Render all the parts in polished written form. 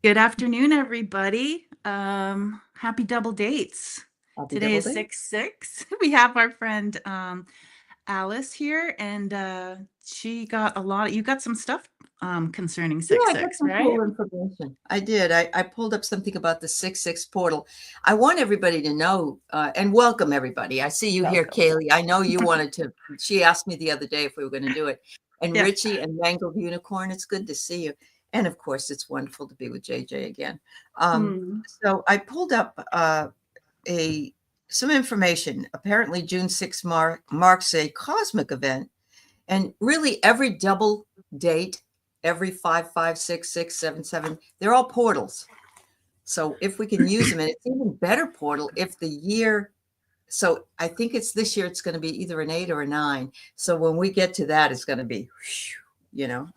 Good afternoon, everybody. Happy double dates. Happy Today double is day. 6/6. We have our friend Alice here, and she got a lot. You got some stuff concerning Yeah, I got 6/6, some right? cool information. I did. I pulled up something about the 6/6 portal. I want everybody to know and welcome everybody. I see you here, Welcome. Kaylee. I know you wanted to. She asked me the other day if we were going to do it. And Yeah. Richie and Mangled Unicorn, it's good to see you. And of course, it's wonderful to be with JJ again. Um, Hmm. so I pulled up a some information. Apparently, June 6th marks a cosmic event. And really, every double date, every 5, 5, 6, 6, 7, 7, they're all portals. So if we can use them, and it's even better portal if the year. So I think it's this year. It's going to be either an 8 or a 9. So when we get to that, it's going to be,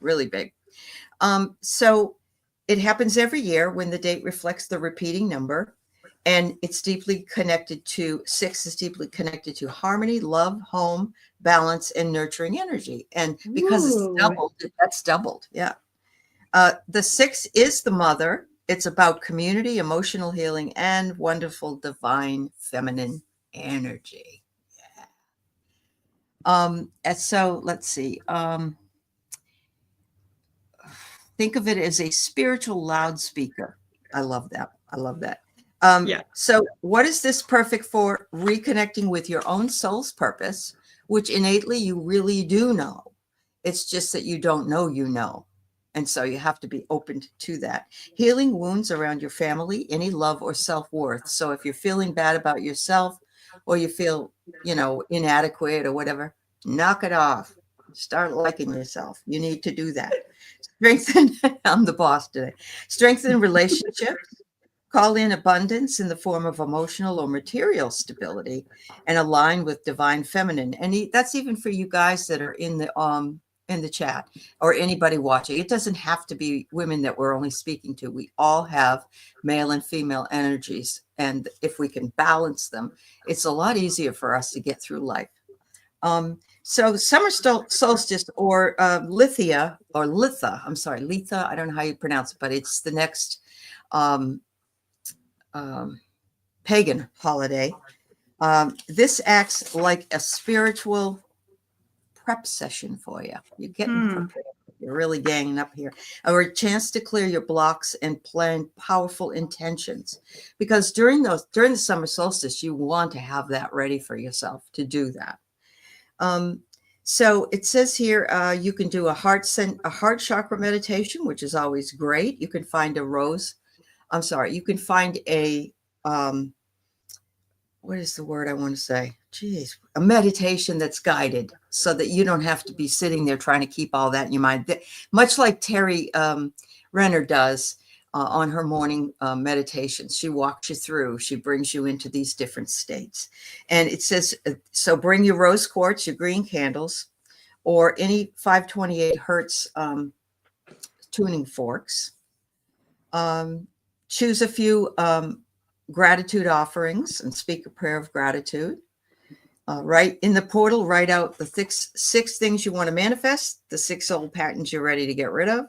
really big. So it happens every year when the date reflects the repeating number. And it's deeply connected to 6 is deeply connected to harmony, love, home, balance, and nurturing energy. And because it's Ooh. doubled, that's doubled. Yeah. The 6 is the mother. It's about community, emotional healing, and wonderful divine feminine energy. And so let's see. Think of it as a spiritual loudspeaker. I love that. I love that. Yeah. So, what is this perfect for? Reconnecting with your own soul's purpose, which innately you really do know. It's just that you don't know you know. And so you have to be open to that. Healing wounds around your family, any love or self worth. So, if you're feeling bad about yourself or you feel, inadequate or whatever, knock it off. Start liking yourself. You need to do that. Strengthen, I'm the boss today. Strengthen relationships, call in abundance in the form of emotional or material stability, and align with divine feminine. And that's even for you guys that are in the chat or anybody watching. It doesn't have to be women that we're only speaking to. We all have male and female energies. And if we can balance them, it's a lot easier for us to get through life. So summer solstice or Litha, I'm sorry, Litha, I don't know how you pronounce it, but it's the next um, pagan holiday. This acts like a spiritual prep session for you. You're getting Hmm. prepared. You're really ganging up here. Or a chance to clear your blocks and plan powerful intentions. Because during the summer solstice, you want to have that ready for yourself to do that. So it says here you can do a heart chakra meditation, which is always great. You can find you can find a what is the word I want to say? Geez, a meditation that's guided so that you don't have to be sitting there trying to keep all that in your mind. Much like Terry Renner does on her morning meditations. She walks you through, she brings you into these different states. And it says, so bring your rose quartz, your green candles, or any 528 hertz tuning forks. Choose a few gratitude offerings and speak a prayer of gratitude. Write in the portal, write out the six things you want to manifest, the 6 old patterns you're ready to get rid of,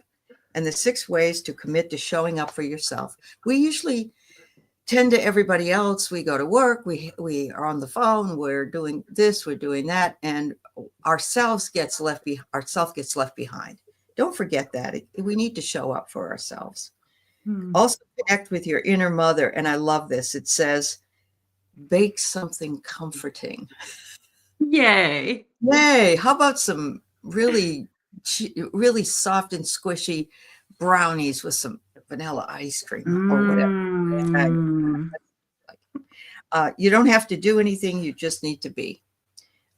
and the 6 ways to commit to showing up for yourself. We usually tend to everybody else. We go to work, we are on the phone, we're doing this, we're doing that, and ourself gets left behind. Don't forget that. We need to show up for ourselves. Hmm. Also connect with your inner mother. And I love this. It says, bake something comforting. Yay. Yay. How about some really, really soft and squishy brownies with some vanilla ice cream or whatever? Mm. You don't have to do anything. You just need to be.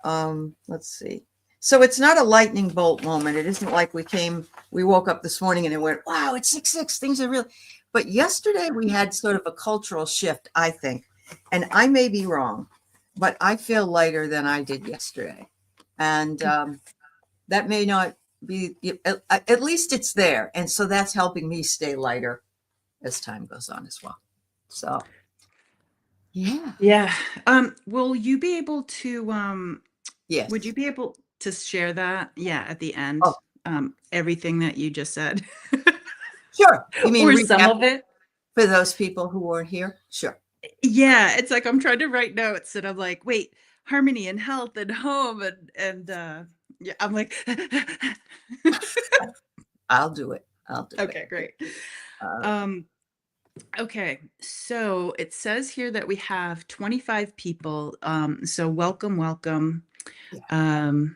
Let's see. So it's not a lightning bolt moment. It isn't like we woke up this morning and it went, wow, it's 6/6. Things are real. But yesterday we had sort of a cultural shift, I think. And I may be wrong, but I feel lighter than I did yesterday. And that may not be, at least it's there. And so that's helping me stay lighter as time goes on as well. So, yeah. Yeah. Will you be able to would you Yes. be able to share that? Yeah, at the end. Oh, Everything that you just said. Sure. You mean or some recap of it. for those people who weren't here? Sure. Yeah, it's like I'm trying to write notes and I'm like, wait, harmony and health and home and yeah, I'm like I'll do it. I'll do it. okay, great. Uh, Um okay, so it says here that we have 25 people. So welcome, welcome. yeah. Um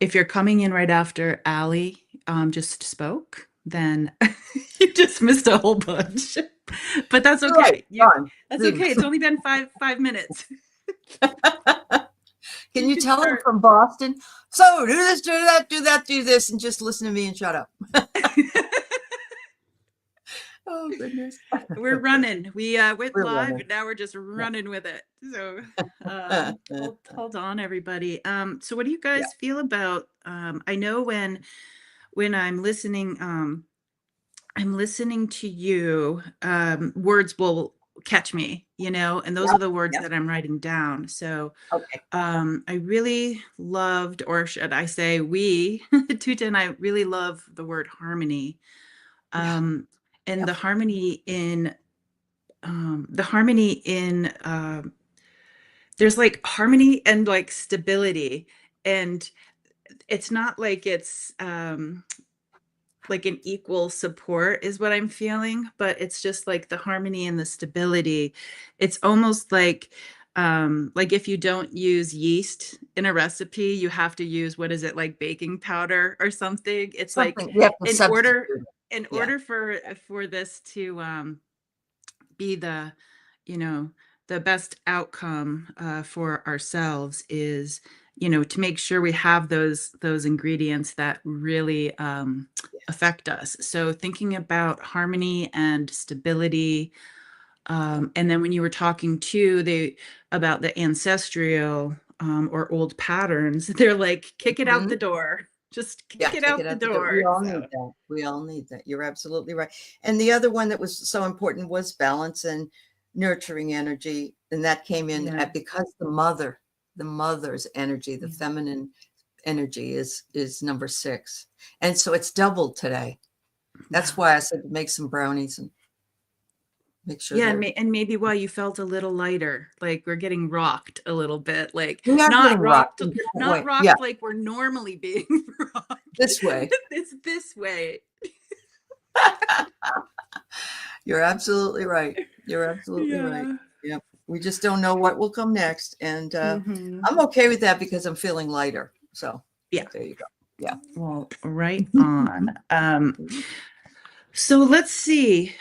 if you're coming in right after Allie just spoke, then you just missed a whole bunch. But that's You're right. okay. Darn. That's Leave. okay. It's only been five minutes. Can You you can tell them start. from Boston? So do this, do that, do that, do this, and just listen to me and shut up. Oh goodness. We're running. We went We're live running. and now we're just running with it. So hold on everybody. So what do you Yeah. guys feel about I know when I'm listening to you, words will catch me, and those Yeah. are the words Yeah. that I'm writing down. So Okay. I really loved, or should I say we, Tuta and I really love the word harmony. Yeah. Um, and Yep. the harmony in there's like harmony and like stability. And it's not like it's like an equal support is what I'm feeling, but it's just like the harmony and the stability. It's almost like if you don't use yeast in a recipe, you have to use what is it, like baking powder or something. It's like Something we have to in substitute order it. in Yeah. order for this to be you know the best outcome for ourselves is to make sure we have those ingredients that really affect us. So thinking about harmony and stability, Yeah. and then when you were talking too about the ancestral or old patterns, they're like kick it out the Mhm. door, just Yeah, kick it kick it out the out the door. We door. all need So that. We all need that. You're absolutely right. And the other one that was so important was balance and nurturing energy. And that came in yeah, at because the mother's energy, the yeah. feminine energy is number 6. And so it's doubled today. That's why I said to make some brownies and make sure Yeah, and, they're and maybe why you felt a little lighter, like we're getting rocked a little bit, like we are not getting rocked rocked, in different not way. Yeah, rocked like we're normally being rocked. this way. It's this way. You're absolutely right. You're absolutely right. Yeah. Yep. We just don't know what will come next. And Hmm. I'm okay with that because I'm feeling lighter. So Yeah. there you go. Yeah. Well, right on. So let's see.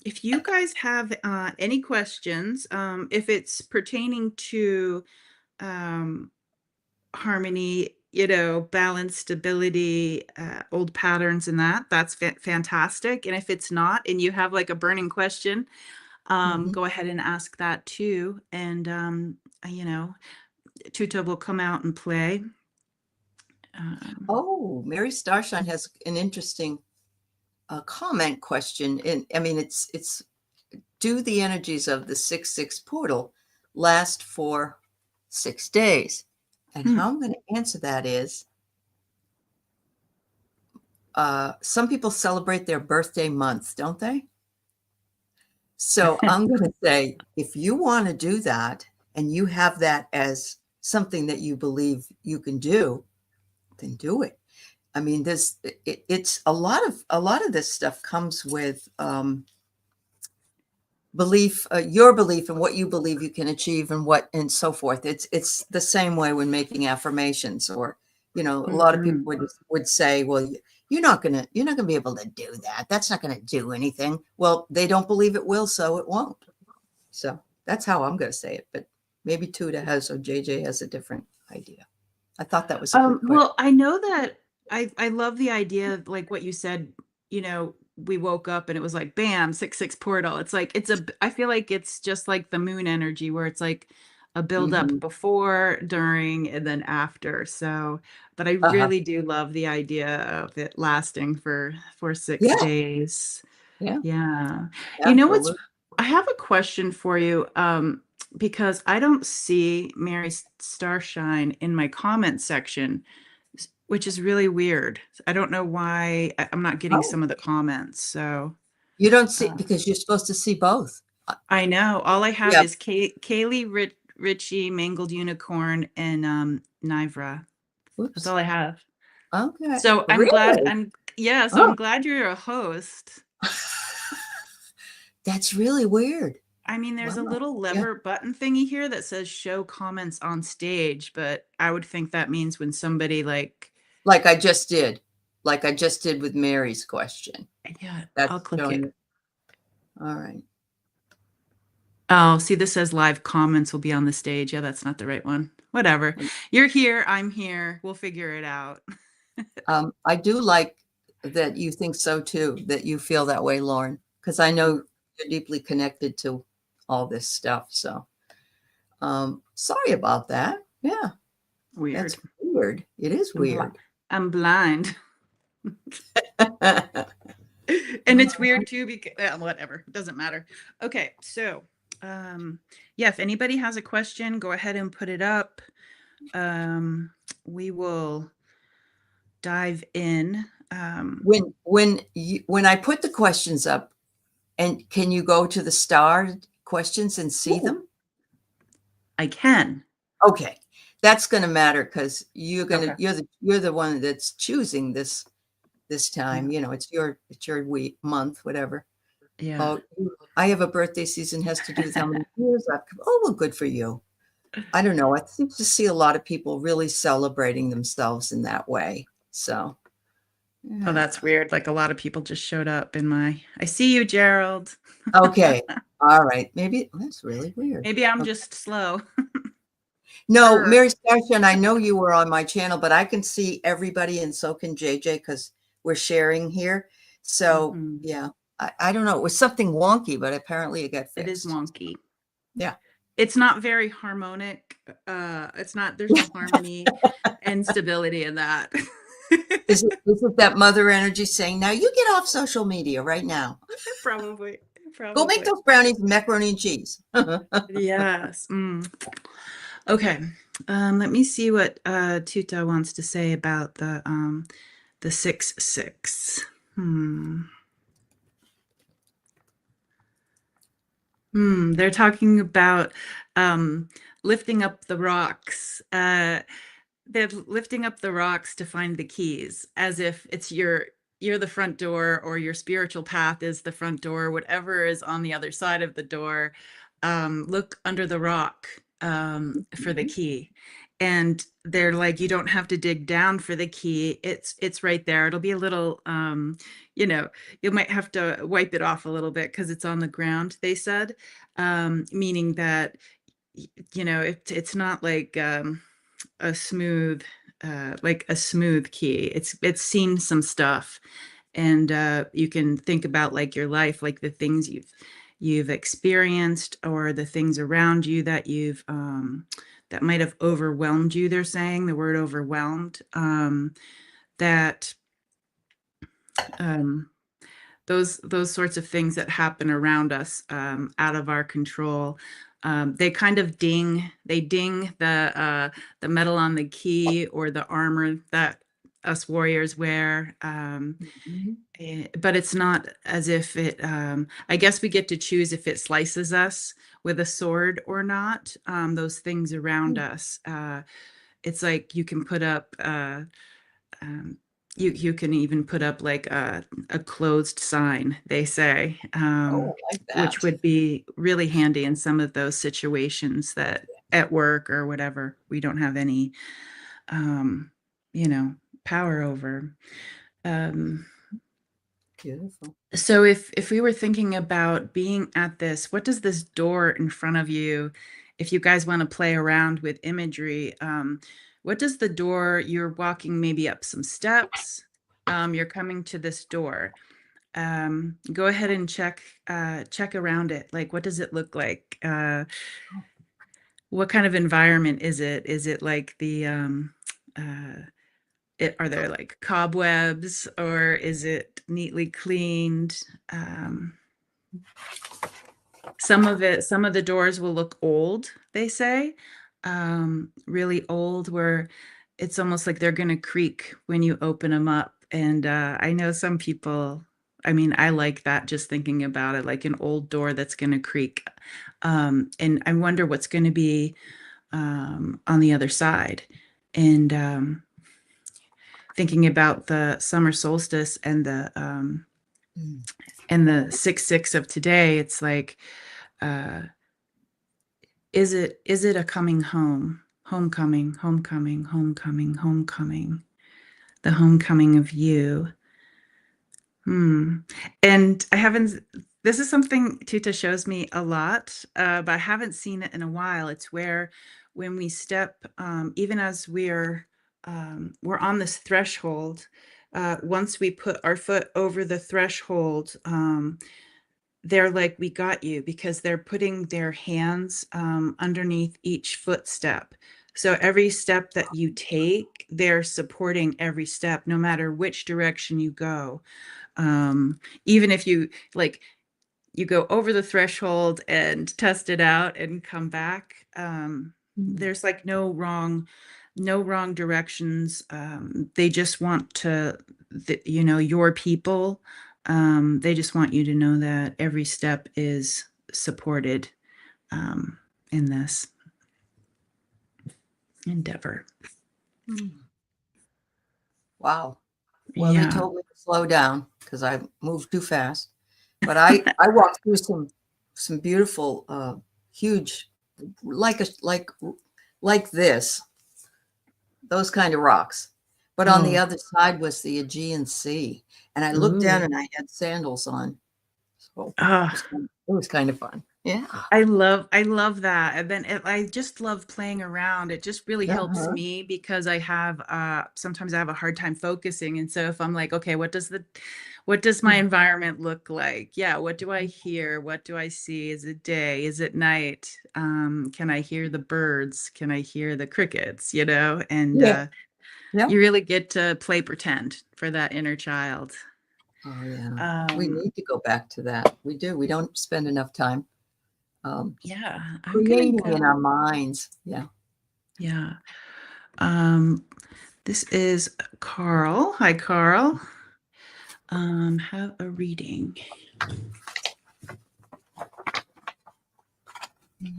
If you guys have any questions, if it's pertaining to um, harmony, balance, stability, old patterns, and that's fantastic. And if it's not, and you have like a burning question, Mhm. go ahead and ask that too. And, Tuta will come out and play. Um, Oh, Mary Starshine has an interesting comment question. And I mean, it's do the energies of the 6/6 portal last for 6 days? And hmm. how I'm going to answer that is some people celebrate their birthday month, don't they? So I'm going to say, if you want to do that and you have that as something that you believe you can do, then do it. I mean, it's a lot of this stuff comes with belief, your belief in what you believe you can achieve and what and so forth. It's the same way when making affirmations, or a lot of people Mhm. would say, well, you're not gonna be able to do that. That's not gonna do anything. Well, they don't believe it will, so it won't. So that's how I'm gonna say it. But maybe Tuda has or JJ has a different idea. I thought that was a good question. Well, I know that I love the idea of like what you said, we woke up and it was like bam, 6/6 portal. It's like I feel like it's just like the moon energy where it's like a build up Hmm. before, during, and then after. So, but I Uh-huh. really do love the idea of it lasting for six Yeah. days. Yeah. Yeah. What's Absolutely. I have a question for you, because I don't see Mary Starshine in my comment section. which is really weird. I don't know why I'm not getting Oh, some of the comments. So you don't see uh, because you're supposed to see both. I know all I have Yeah. is Kaylee, Richie, Mangled Unicorn, and Nivra. That's Oops. all I have. Okay. So I'm glad. Really? Yeah. So I'm Oh, glad you're a host. that's really weird. I mean, Wow. there's a little Yeah. lever button thingy here that says show comments on stage, but I would think that means when somebody like, Like I just did. Like I just did with Mary's question. yeah, I'll That's click showing it. you. All right. Oh, see, this says live comments will be on the stage. Yeah, that's not the right one. Whatever. You're here. I'm here. We'll figure it out. I do like that you think so too, that you feel that way, Lauren, because I Mm, know you're deeply connected to all this stuff. So sorry about that. Yeah, weird. that's weird. It is I'm bl weird. I'm blind. And it's weird too because whatever, it doesn't matter. Okay, so um yeah, if anybody has a question, go ahead and put it up. Um we will dive in. When I put the questions up, and can you go to the star questions and see Ooh, them? I can. Okay, that's going to matter because Okay. you're the one that's choosing this Yeah. time. It's your week, month, whatever. Yeah. Oh, I have a birthday season has to do with how many years I've come. Oh, well, good for you. I don't know. I seem to see a lot of people really celebrating themselves in that way. So, Oh, yeah. that's weird. Like a lot of people just showed up in my I see you, Gerald. Okay. All right. Maybe that's really weird. Maybe I'm Okay. just slow. No, Er. Mary Sasha, and I know you were on my channel, but I can see everybody, and so can JJ because we're sharing here. So, Mhm. yeah, I don't know. It was something wonky, but apparently it got It is fixed. wonky. Yeah. It's not very harmonic. It's not, there's no harmony and stability in that. Is it that mother energy saying, now you get off social media right now? Probably, Go make probably. those brownies with macaroni and cheese. Yes. Mm. Okay. Let me see what Tuta wants to say about the 6-6. Hmm. They're talking about um lifting up the rocks. They're lifting up the rocks to find the keys, as if it's you're the front door, or your spiritual path is the front door, whatever is on the other side of the door. Look under the rock for the key. And they're like, you don't have to dig down for the key. It's right there. It'll be a little you know, you might have to wipe it off a little bit because it's on the ground, they said. Meaning that it's not a smooth like a smooth key. It's seen some stuff, and you can think about like your life, like the things you've experienced, or the things around you that you've that might have overwhelmed you. They're saying the word overwhelmed, that um those sorts of things that happen around us, out of our control. They kind of ding the metal on the key, or the armor that us warriors wear. Mhm. But it's not as if it, I guess we get to choose if it slices us with a sword or not. Those things around us. It's like you can put up um, you can even put up like a closed sign, they say, Oh, I like which that. would be really handy in some of those situations that at work or whatever we don't have any um, you know power over. Um, Beautiful. so if we were thinking about being at this, what does this door in front of you, if you guys want to play around with imagery, what does the door, you're walking maybe up some steps, you're coming to this door. Go ahead and check around it. Like, what does it look like? What kind of environment is it? Is it like are there like cobwebs, or is it neatly cleaned? Um, some of the doors will look old, they say, really old, where it's almost like they're going to creak when you open them up. And I know some people, I mean, I like that just thinking about it, like an old door that's going to creak. And I wonder what's going to be on the other side. And thinking about the summer solstice Mm. and the 6/6 of today, it's like, uh, is it a coming home? Homecoming, homecoming, homecoming, homecoming, the homecoming of you. Hmm. And I haven't, this is something Tita shows me a lot, but I haven't seen it in a while. It's where when we step, even as we're on this threshold, once we put our foot over the threshold, they're like, we got you, because they're putting their hands underneath each footstep. So every step that you take, they're supporting every step, no matter which direction you go. Even if you like, you go over the threshold and test it out and come back, Mm. there's like no wrong directions. They just want to, your people, they just want you to know that every step is supported um, in this endeavor. Mm. Wow. Well, they Yeah. told me to slow down because I moved too fast. But I walked through some beautiful, huge, like a like this, those kind of rocks. But on the Oh. other side was the Aegean Sea, and I looked down Ooh. and I had sandals on, so Ah. it was kind of fun. Yeah. I love that. And then I just love playing around. It just really helps Uh-huh. me because I have sometimes I have a hard time focusing. And so if I'm like, okay, what does my environment look like? Yeah, what do I hear? What do I see? Is it day? Is it night? Can I hear the birds? Can I hear the crickets? And Yeah. Yeah. you really get to play pretend for that inner child. Oh yeah. We Um, need to go back to that. We do. We don't spend enough time yeah, I'm gonna creating in our go. minds. Yeah. Yeah. Um, this is Carl. Hi, Carl. Have a reading.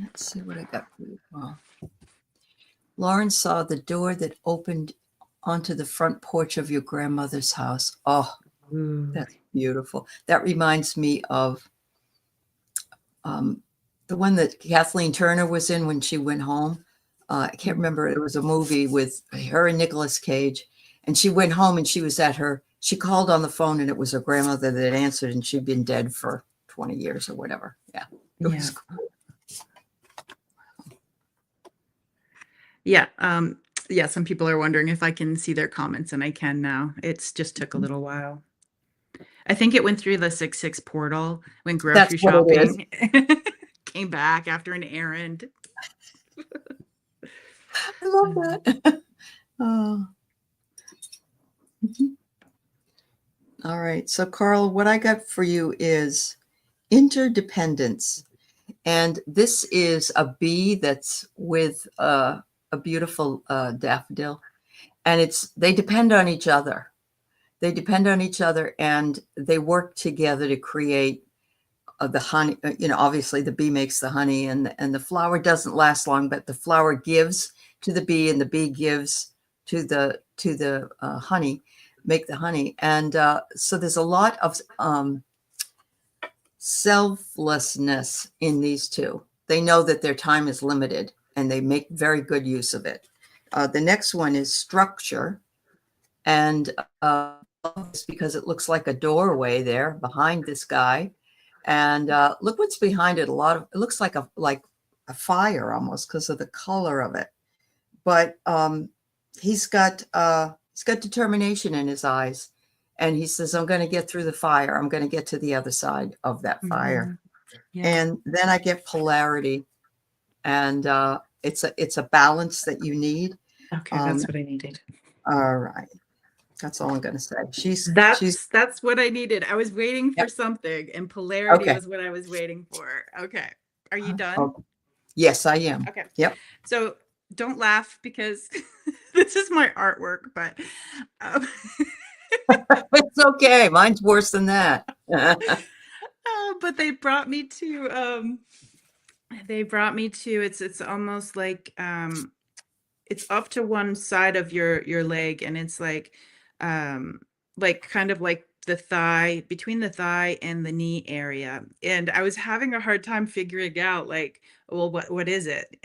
Let's see what I got for you. Oh. Lauren saw the door that opened onto the front porch of your grandmother's house. Oh, Ooh. that's beautiful. That reminds me of um, the one that Kathleen Turner was in when she went home. I can't remember. It was a movie with her and Nicolas Cage. And she went home and she called on the phone and it was her grandmother that answered and she'd been dead for 20 years or whatever. Yeah, it was Yeah. cool. Yeah. Yeah. Some people are wondering if I can see their comments, and I can now. It's just took a little while. I think it went through the 6/6 portal, went That's grocery what it is. shopping, came back after an errand. I love that. Oh. Mhm. All right. So, Carl, what I got for you is interdependence. And this is a bee that's with a beautiful daffodil. And they depend on each other. They depend on each other and they work together to create the honey. Obviously the bee makes the honey and the flower doesn't last long, but the flower gives to the bee and the bee gives to the honey, make the honey. And so there's a lot of selflessness in these two. They know that their time is limited and they make very good use of it. The next one is structure. And it's because it looks like a doorway there behind this guy. And look what's behind it. It looks like a fire almost because of the color of it. But he's got determination in his eyes. And he says, I'm going to get through the fire. I'm going to get to the other side of that fire. Mhm. Yeah. And then I get polarity. And it's a balance that you need. Okay, Um, that's what I needed. all right. That's all I'm going to say. She's, That's what I needed. I was waiting for yep. something, and polarity Okay. was what I was waiting for. Okay. Are you done? Oh, yes, I am. Okay. Yep. So don't laugh because this is my artwork, but um, It's okay. Mine's worse than that. but they brought me to it's almost it's up to one side of your leg, and it's like kind of like the thigh, between the thigh and the knee area. And I was having a hard time figuring out like, well, what is it?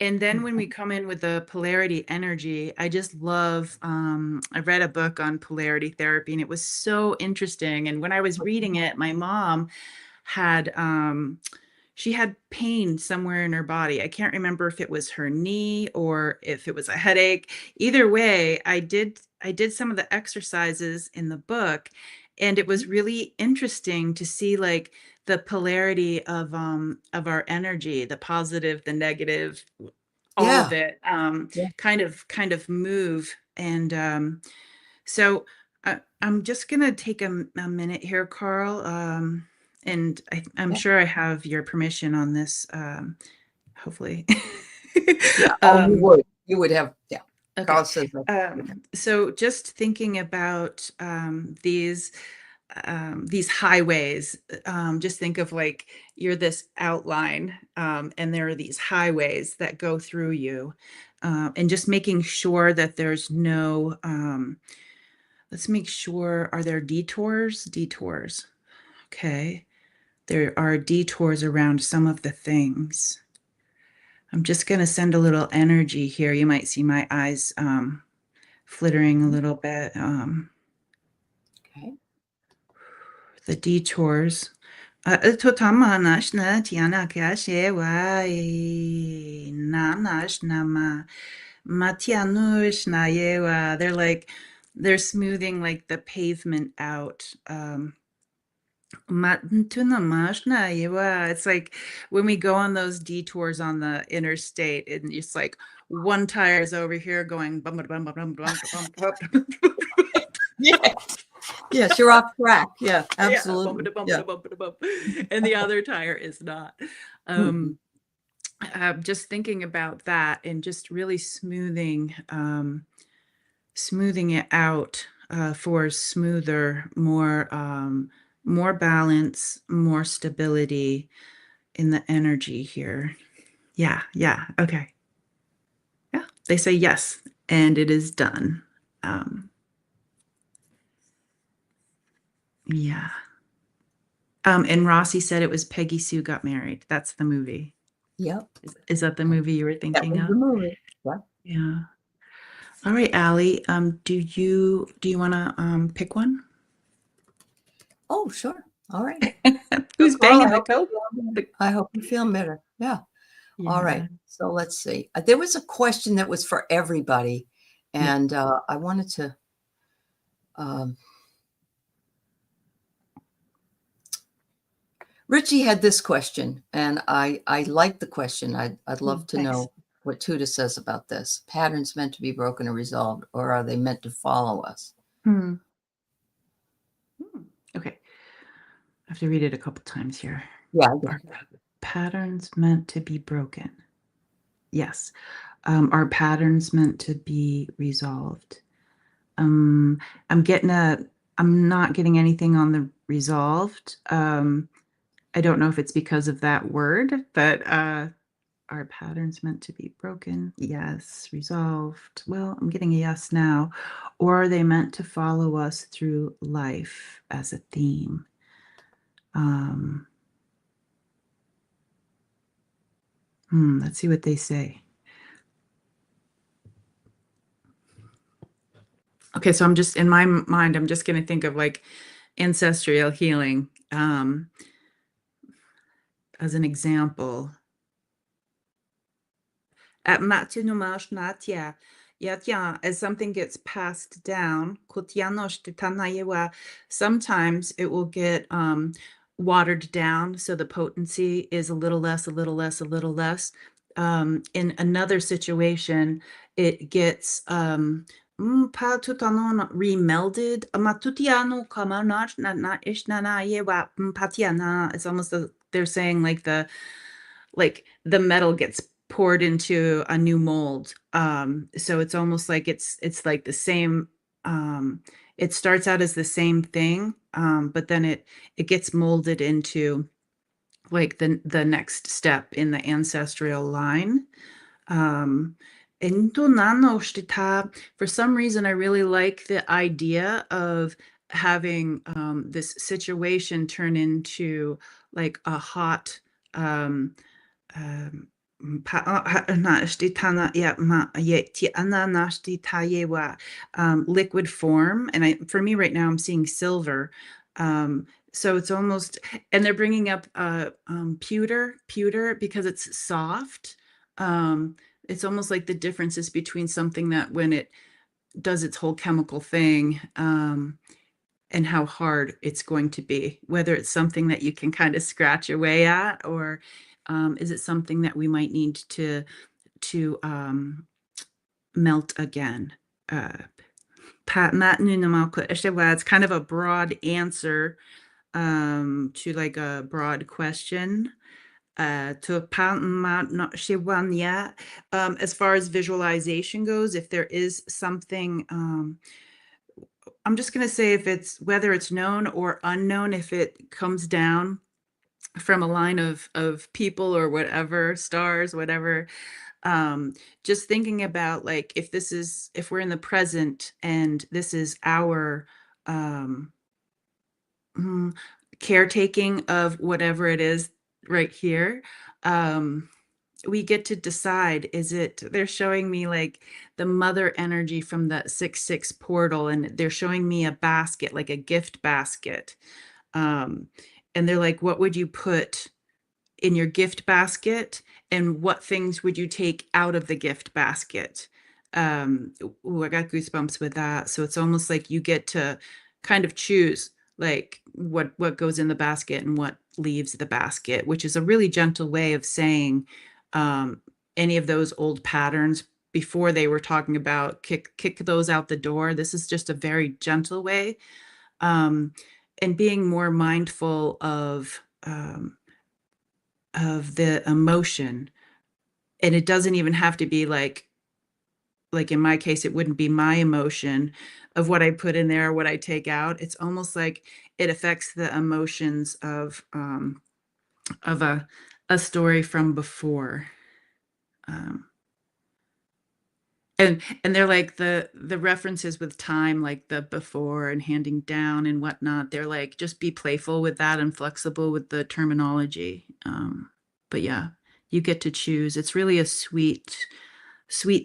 And then when we come in with the polarity energy, I just love, I read a book on polarity therapy and it was so interesting. And when I was reading it, my mom had, she had pain somewhere in her body. I can't remember if it was her knee or if it was a headache. Either way, I did some of the exercises in the book, and it was really interesting to see like the polarity of our energy, the positive, the negative, all of Yeah. it Yeah. kind of move. And so I'm just gonna take a minute here, Carl, and I'm Yeah. sure I have your permission on this, hopefully. Yeah. Oh, you um, would. You would have. Yeah. okay. Carl says that. Okay. So just thinking about these highways, just think of like you're this outline, and there are these highways that go through you, and just making sure that there's no, let's make sure, are there detours? Detours. Okay. There are detours around some of the things. I'm just going to send a little energy here. You might see my eyes flittering a little bit. Okay. The detours. Ito tama nash na tiana kashe wa na nash na matianush na yewa. They're smoothing like the pavement out. It's like when we go on those detours on the interstate, and it's like one tire is over here going bum bum bum bum bum bum bum. Yes. Yes. You're off track. Yeah. Yeah, Absolutely. bum bum Yeah. bum bum, and the other tire is not. Mhm. Just thinking about that and just really smoothing it out, for smoother, more balance, more stability in the energy here. Yeah, yeah, okay. Yeah, they say yes, and it is done. Um, yeah. And Rossi said it was Peggy Sue Got Married. That's the movie. Yep. Is that the movie you were That thinking was of? the movie. Yeah. Yeah. All right, Allie. Do you want to pick one? Oh, sure. All right. So, Who's Carl, banging the coat? I hope you feel better. Yeah. All right. Yeah. So let's see. There was a question that was for everybody, Yeah. and I wanted to. Um, Richie had this question, and I like the question. I'd love to Thanks. know what Tuda says about this. Patterns meant to be broken or resolved, or are they meant to follow us? Hmm. Okay. I have to read it a couple times here. Yeah. Yeah. Are patterns meant to be broken? Yes. Are patterns meant to be resolved? Um, I'm getting I'm not getting anything on the resolved. I don't know if it's because of that word, but are patterns meant to be broken? Yes. Resolved. Well, I'm getting a yes now. Or are they meant to follow us through life as a theme? Um, let's see what they say. Okay, so I'm just in my mind, I'm just going to think of like ancestral healing, as an example. At Matsunumashnatya, Yatya, as something gets passed down, sometimes it will get watered down, so the potency is a little less, a little less, a little less. In another situation, it gets remelded. It's almost they're saying like the metal gets poured into a new mold. So it's almost like it's like the same. It starts out as the same thing, but then it gets molded into like the next step in the ancestral line. Um, and for some reason, I really like the idea of having this situation turn into like a hot um, um, liquid form. And for me right now, I'm seeing silver. So it's almost, and they're bringing up pewter because it's soft. Um, it's almost like the differences between something that when it does its whole chemical thing, and how hard it's going to be, whether it's something that you can kind of scratch away at, or is it something that we might need to melt again? It's kind of a broad answer to like a broad question. As far as visualization goes, if there is something, I'm just going to say if it's whether it's known or unknown, if it comes down from a line of people or whatever, stars, whatever, just thinking about like if we're in the present and this is our um mm, caretaking of whatever it is right here, um we get to decide, is it, they're showing me like the mother energy from the 6-6 portal, and they're showing me a basket, like a gift basket. um and they're like, what would you put in your gift basket, and what things would you take out of the gift basket? Ooh, I got goosebumps with that. So it's almost like you get to kind of choose like what goes in the basket and what leaves the basket, which is a really gentle way of saying um, any of those old patterns before they were talking about kick those out the door. This is just a very gentle way, um, and being more mindful of the emotion. And it doesn't even have to be like in my case, it wouldn't be my emotion of what I put in there or what I take out. It's almost like it affects the emotions of a story from before. Um, and they're like the references with time, like the before and handing down and whatnot. They're like, just be playful with that and flexible with the terminology. But yeah, you get to choose. It's really a sweet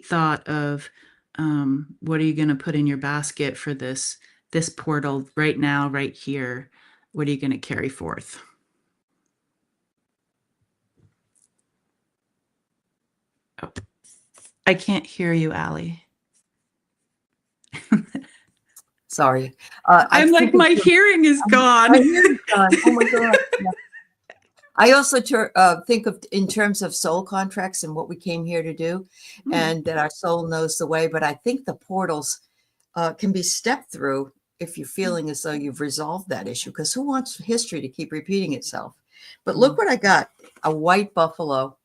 thought of what are you going to put in your basket for this portal right now, right here? What are you going to carry forth? Oh, I can't hear you, Allie. Sorry. I I'm like, think my hearing is I gone. hear you, John. Oh my God. Yeah. I also think of in terms of soul contracts and what we came here to do, and that our soul knows the way. But I think the portals can be stepped through if you're feeling as though you've resolved that issue. Because who wants history to keep repeating itself? But look what I got, a white buffalo,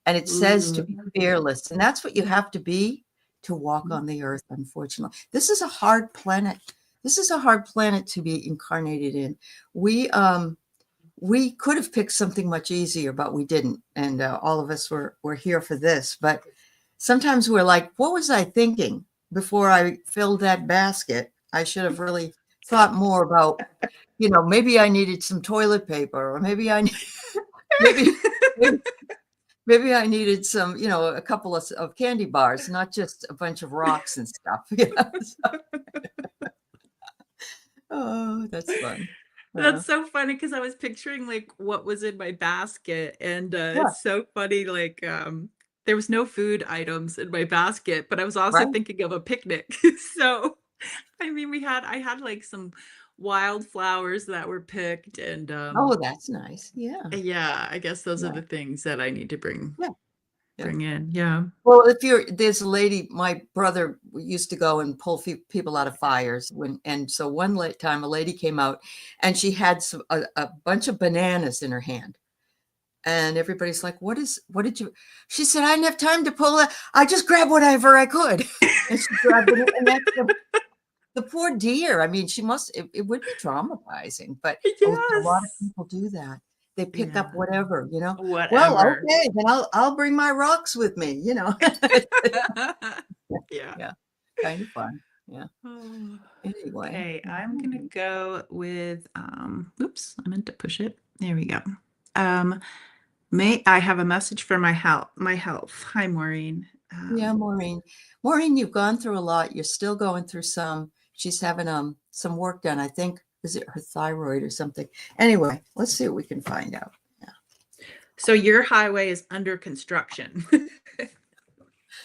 and it says to Ooh. be fearless. And that's what you have to be to walk on the earth, unfortunately. This is a hard planet. This is a hard planet to be incarnated in. We could have picked something much easier, but we didn't. And all of us were here for this. But sometimes we're like, what was I thinking before I filled that basket? I should have really thought more about, maybe I needed some toilet paper, or maybe, maybe, maybe I needed some, a couple of candy bars, not just a bunch of rocks and stuff. So, oh, that's fun. That's so funny because I was picturing like what was in my basket, and Yeah, it's so funny. Like there was no food items in my basket, but I was also right. thinking of a picnic. So I mean, I had like some wildflowers that were picked, and Oh, that's nice. Yeah, yeah, I guess those are yeah, the things that I need to yeah, yeah. bring in. Yeah. Well, there's a lady, my brother used to go and pull people out of fires and so one time a lady came out and she had a bunch of bananas in her hand. And everybody's like, what did you, she said, I didn't have time to pull it. I just grabbed whatever I could. And she grabbed it. And that's the poor dear. I mean, it would be traumatizing, but a lot of Yes. people do that. They pick up Yeah. whatever, well, Whatever. okay, then I'll bring my rocks with me, Yeah. Yeah, kind of fun. Yeah. Oh, Anyway. okay, I'm gonna go with oops, I meant to push it. There we go. Um, may I have a message for my health. Hi, Maureen. Yeah, Maureen. Maureen, you've gone through a lot. You're still going through some. She's having some work done. I think, is it her thyroid or something? Anyway, let's see what we can find out. Yeah. So your highway is under construction.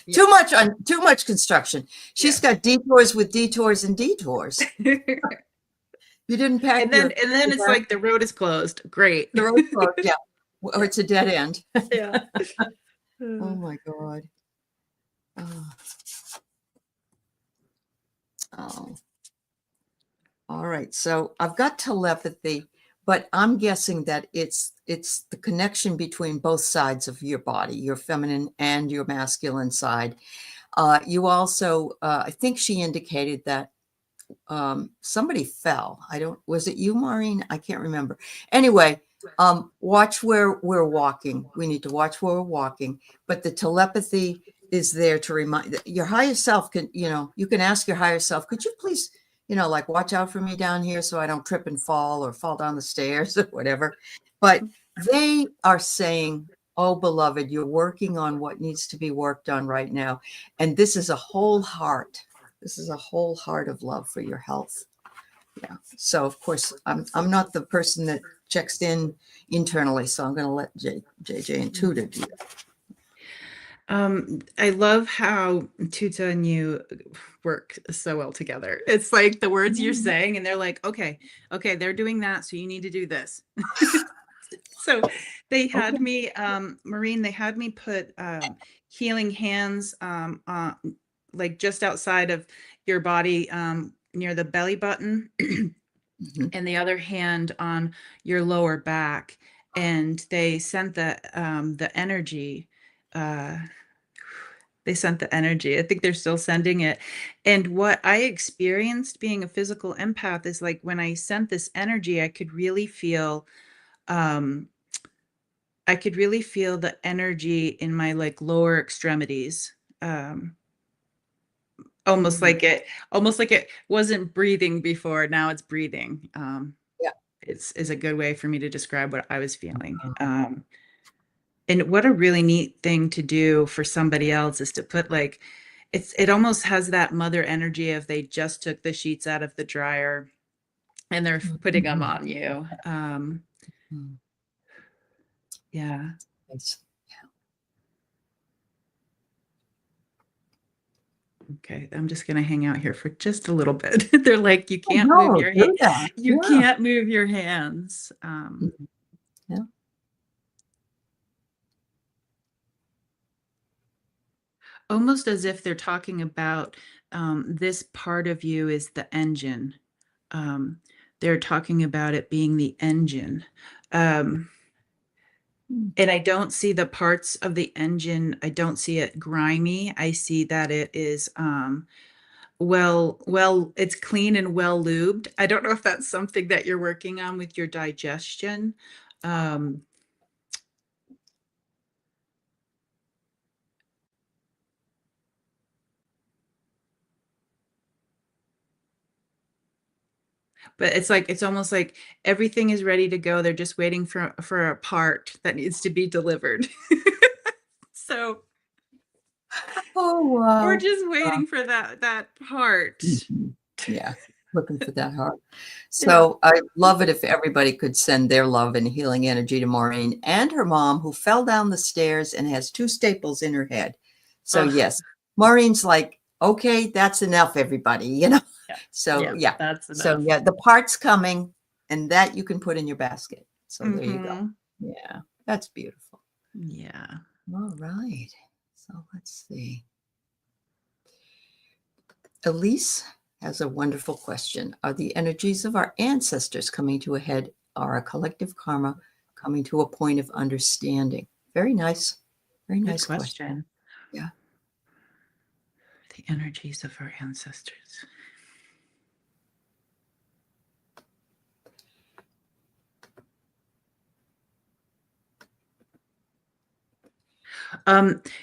Yeah. Too much construction. She's Yeah. got detours with detours and detours. You didn't pack And then your it's bag. like the road is closed. Great. The road closed, yeah. Or it's a dead end. Yeah. Oh my God. Oh, oh. All right. So I've got telepathy, but I'm guessing that it's the connection between both sides of your body, your feminine and your masculine side. You also, I think she indicated that somebody fell. Was it you, Maureen? I can't remember. Anyway, watch where we're walking. We need to watch where we're walking. But the telepathy is there to remind your higher self you can ask your higher self, could you please, like watch out for me down here so I don't trip and fall or fall down the stairs or whatever. But they are saying, oh, beloved, you're working on what needs to be worked on right now. And this is a whole heart. This is a whole heart of love for your health. Yeah. So of course I'm not the person that checks in internally, so I'm going to let JJ and Tuta do that. I love how Tuta and you work so well together. It's like the words you're saying, and they're like, okay, they're doing that, so you need to do this. So they had Okay. me, Maureen, they had me put healing hands like just outside of your body, near the belly button, Mhm. and the other hand on your lower back. And they sent the energy. Uh, they sent the energy. I think they're still sending it. And what I experienced being a physical empath is like when I sent this energy, um, I could really feel the energy in my like lower extremities. Um, almost Mhm. like it, almost like it wasn't breathing before. Now it's breathing. Yeah. It's is a good way for me to describe what I was feeling. And what a really neat thing to do for somebody else is to put like it almost has that mother energy of they just took the sheets out of the dryer and they're putting them Mhm. on you. Mhm. Yeah. Thanks. Okay, I'm just gonna hang out here for just a little bit. They're like, you Oh, can't move no, your hand, do that. you Yeah. can't move your hands. Mhm. Yeah. Almost as if they're talking about this part of you is the engine. Um, they're talking about it being the engine. Um, Mm. and I don't see the parts of the engine, I don't see it grimy. I see that it is it's clean and well lubed. I don't know if that's something that you're working on with your digestion. Um, but it's like it's almost like everything is ready to go. They're just waiting for a part that needs to be delivered. So Oh, we're wow. just waiting for that part. Mhm. Yeah. Looking for that heart. Yeah. So I love it if everybody could send their love and healing energy to Maureen and her mom, who fell down the stairs and has 2 staples in her head. So Ugh, yes, Maureen's like, okay, that's enough, everybody. yeah. So Yeah, yeah. that's So enough. yeah, the part's coming and that you can put in your basket. So there you go. Mm-hmm. Yeah, that's beautiful. Yeah. All right. So let's see. Elise has a wonderful question. Are the energies of our ancestors coming to a head? Are our collective karma coming to a point of understanding. Very nice. Very Good nice question. question. Yeah. The energies of our ancestors.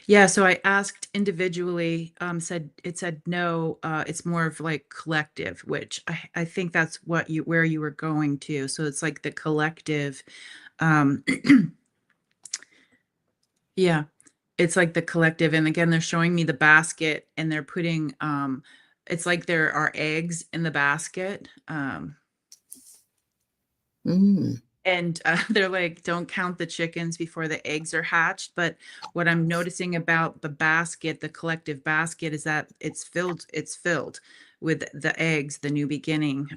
Yeah, so I asked individually, said no, it's more of like collective, which I think that's where you were going to. So it's like the collective. Um, yeah, it's like the collective. And again, they're showing me the basket and they're putting, it's like there are eggs in the basket. Mm. And they're like, don't count the chickens before the eggs are hatched. But what I'm noticing about the basket, the collective basket, is that it's filled with the eggs, the new beginning.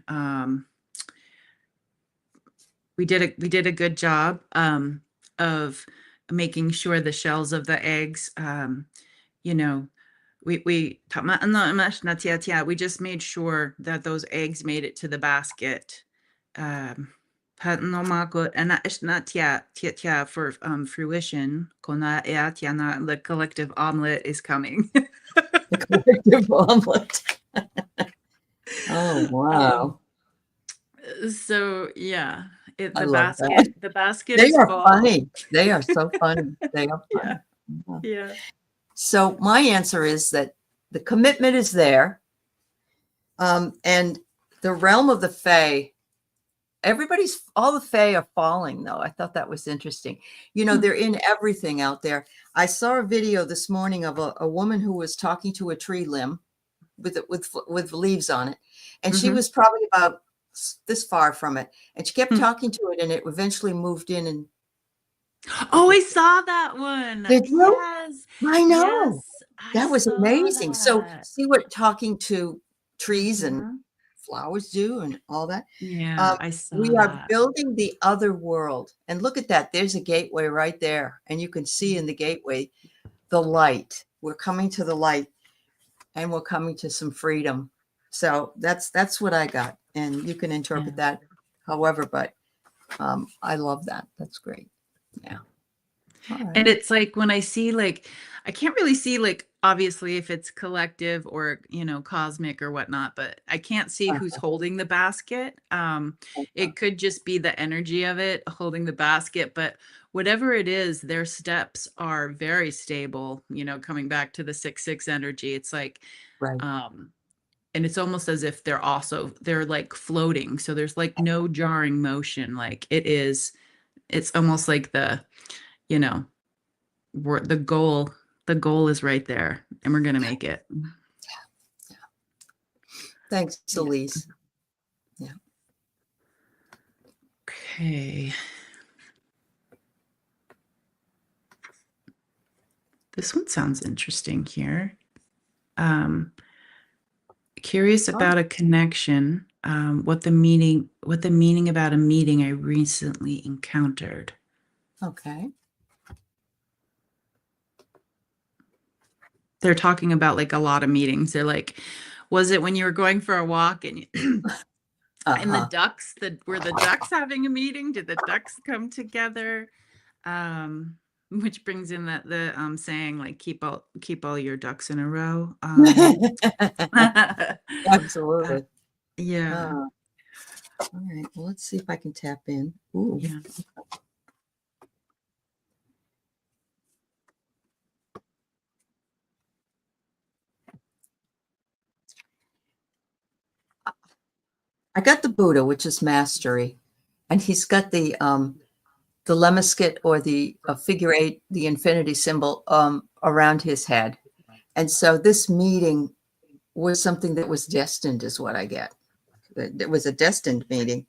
We did a good job of making sure the shells of the eggs, you know, we we just made sure that those eggs made it to the basket. Um, for fruition. The collective omelet is coming. The collective omelet. Oh, Um, wow. so yeah, I love that. the basket They is are full. funny. They are so funny. They are Yeah, funny. Yeah. yeah. So my answer is that the commitment is there. And the realm of the Fae, all the Fae are falling, though. I thought that was interesting. Hmm. They're in everything out there. I saw a video this morning of a woman who was talking to a tree limb with leaves on it. And she Mhm. was probably about this far from it. And she kept Hmm. talking to it, and it eventually moved in and Oh, I saw that one. did you? Yes. I know. Yes, I That was saw amazing. So that. see what talking to trees and Mhm. flowers do and all that. Yeah, Um, I saw we are that. building the other world. And look at that. There's a gateway right there. And you can see in the gateway the light. We're coming to the light and we're coming to some freedom. So that's what I got. And you can interpret Yeah. that however, but I love that. That's great. Yeah. All And right. it's like when I see like I can't really see like obviously if it's collective or cosmic or whatnot, but I can't see who's holding the basket. It could just be the energy of it holding the basket, but whatever it is, their steps are very stable, coming back to the 6-6 energy. It's like Right. um and it's almost as if they're like floating. So there's like no jarring motion. Like it's almost like you know, the goal is right there and we're going to make it. Thanks, Yeah. Elise. Yeah. Okay. This one sounds interesting here. Um, Curious Oh, about a connection. What the meaning about a meeting I recently encountered. okay. They're talking about like a lot of meetings. They're like, was it when you were going for a walk and and Uh-huh. were the ducks having a meeting? Did the ducks come together? Um, which brings in the saying like keep all your ducks in a row. Absolutely. Yeah, All right. Well, let's see if I can tap in. Ooh. yeah. I got the Buddha, which is mastery, and he's got the lemniscate or the figure eight, the infinity symbol around his head. And so this meeting was something that was destined, is what I get. It was a destined meeting.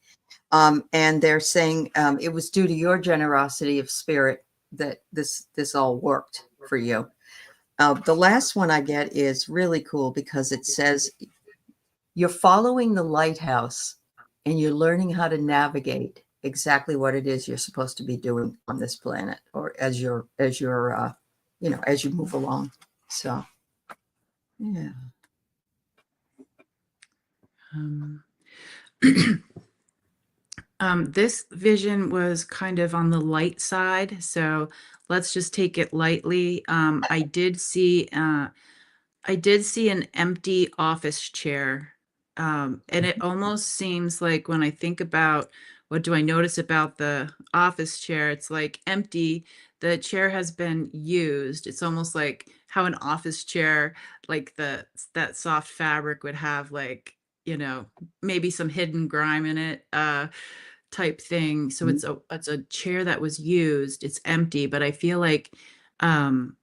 And they're saying it was due to your generosity of spirit that this all worked for you. The last one I get is really cool because it says you're following the lighthouse and you're learning how to navigate exactly what it is you're supposed to be doing on this planet, or as you move along. So yeah. Um, This vision was kind of on the light side, so let's just take it lightly. I did see an empty office chair. And it almost seems like when I think about what do I notice about the office chair, it's like empty. The chair has been used. It's almost like how an office chair, like that soft fabric would have like, you know, maybe some hidden grime in it, type thing. So it's a chair that was used. It's empty, but um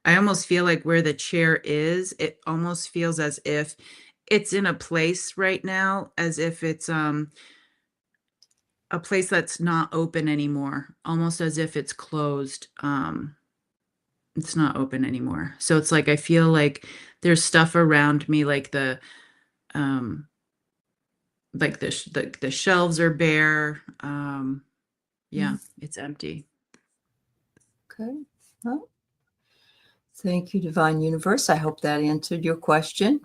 I almost feel like where the chair is, it almost feels as if it's in a place right now, as if it's a place that's not open anymore, almost as if it's closed. It's not open anymore. So it's like I feel like there's stuff around me, um the shelves are bare. Yeah, it's empty. Okay. Well, thank you, Divine Universe. I hope that answered your question.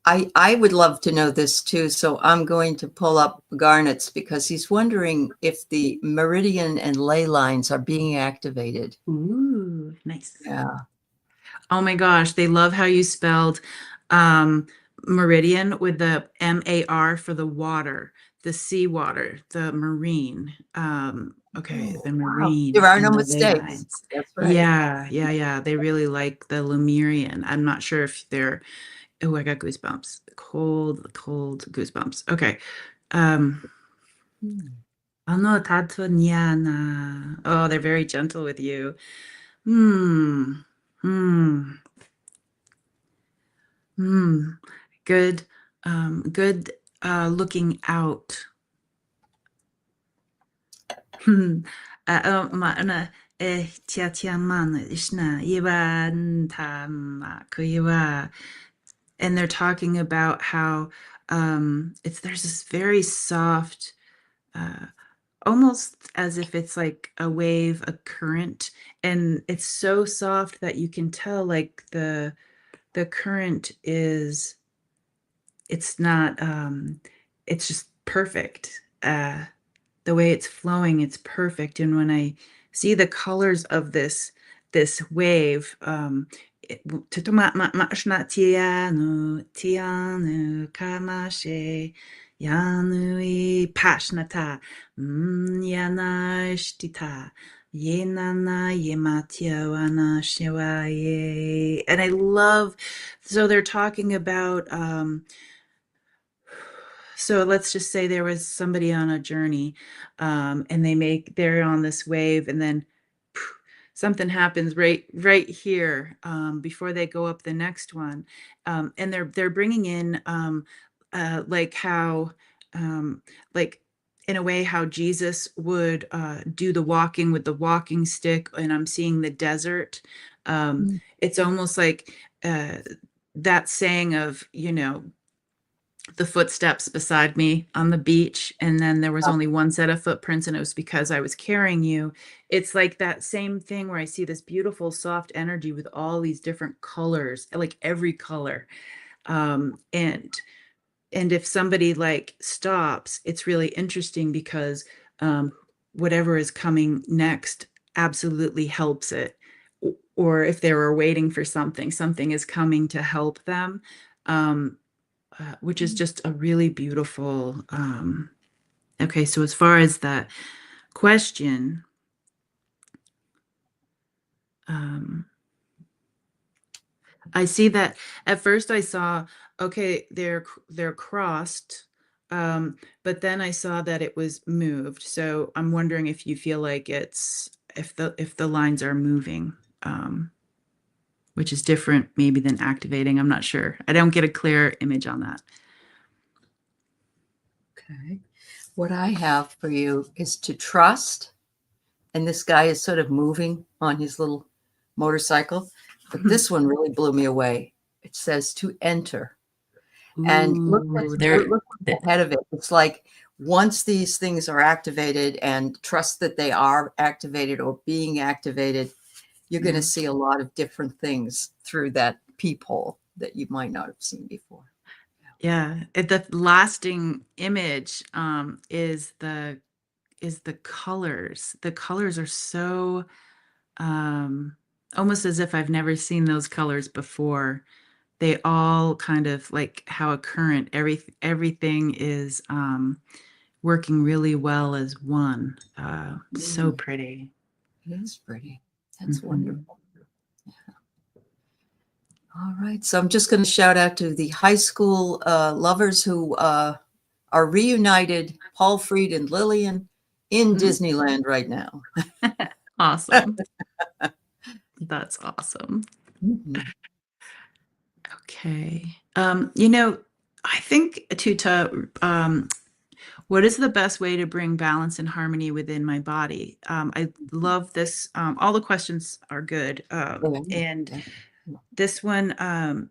I would love to know this too, so I'm going to pull up Garnet's because he's wondering if the meridian and ley lines are being activated. Ooh, nice. Yeah. Oh my gosh, they love how you spelled um, meridian with the MAR for the water, the seawater, the marine. Okay, Oh, the wow. There marine are no and the ley mistakes. lines. That's right. Yeah, yeah, yeah. They really like the Lemurian. I'm not sure if they're. Oh, I got goosebumps. Cold, cold goosebumps. Okay. Um, ano tato niya na. Oh, they're very gentle with you. Hmm. Hmm. Hmm. Good, good looking out. Hmm. Maana tia tia man ishna iwan tama kuiwa. And they're talking about how it's there's this very soft, uh, almost as if it's like a wave, a current, and it's so soft that you can tell like the current is it's not it's just perfect. The way it's flowing, it's perfect. And when I see the colors of this wave, tianu tianu kamashe yanui pashnata yanashtita yenana yematiawana shiwaye. And I love, so they're talking about so let's just say there was somebody on a journey, and they're on this wave, and then something happens right here, before they go up the next one, and they're bringing in, like how, um, like in a way how Jesus would do the walking with the walking stick, and I'm seeing the desert. It's almost like that saying of, the footsteps beside me on the beach, and then there was only one set of footprints, and it was because I was carrying you. It's like that same thing where I see this beautiful soft energy with all these different colors, like every color. And if somebody like stops, it's really interesting because um whatever is coming next absolutely helps it. Or if they were waiting for something is coming to help them. um which is just a really beautiful. Okay, so as far as that question, um, I see that at first I saw, okay, they're crossed, but then I saw that it was moved. So I'm wondering if you feel like it's if the lines are moving, which is different maybe than activating. I'm not sure. I don't get a clear image on that. Okay. What I have for you is to trust. And this guy is sort of moving on his little motorcycle. But this one really blew me away. It says to enter. And Ooh, look ahead of it. It's like once these things are activated and trust that they are activated or being activated, you're going to yeah. see a lot of different things through that peephole that you might not have seen before. Yeah. The lasting image is the colors. The colors are so um almost as if I've never seen those colors before. They all kind of like how a current, everything is working really well as one. So Mm, pretty. it is pretty. That's Hmm. wonderful. All right. So I'm just going to shout out to the high school lovers who are reunited, Paul Freed and Lillian, in Disneyland right now. Awesome. That's awesome. Mhm. Okay. I think, Tuta, what is the best way to bring balance and harmony within my body? I love this. All the questions are good. Yeah, And yeah. this one,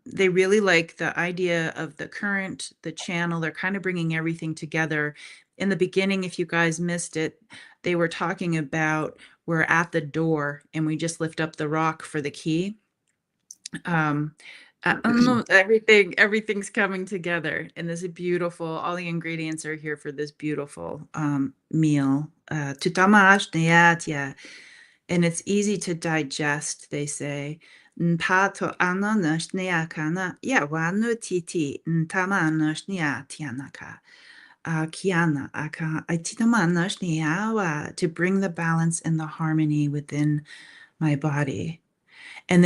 they really like the idea of the current, the channel. They're kind of bringing everything together. In the beginning, if you guys missed it, they were talking about we're at the door and we just lift up the rock for the key. Um, I don't know, everything's coming together, and this is beautiful. All the ingredients are here for this beautiful meal. Tutamash niyatya, and it's easy to digest, they say. Mpato ano nashniyakana, ya wanu titi, ntama nashniyatyanaka. Kiana, aka, aititama nashniyawa, to bring the balance and the harmony within my body. And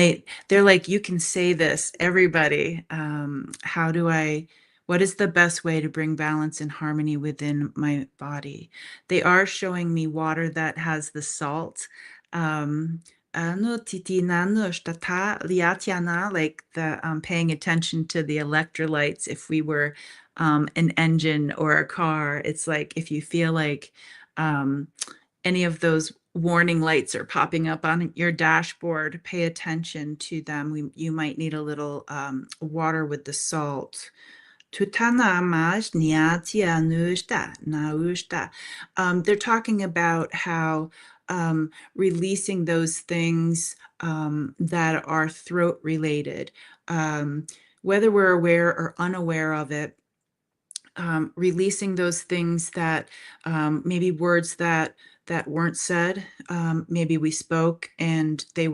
they're like, you can say this, everybody. How do I, what is the best way to bring balance and harmony within my body? They are showing me water that has the salt. Ano titi nano shtata liatiana, like the paying attention to the electrolytes. If we were an engine or a car, it's like if you feel like um, any of those warning lights are popping up on your dashboard, pay attention to them. You might need a little water with the salt. They're talking about how releasing those things that are throat related, whether we're aware or unaware of it, releasing those things that maybe words that weren't said, maybe we spoke and they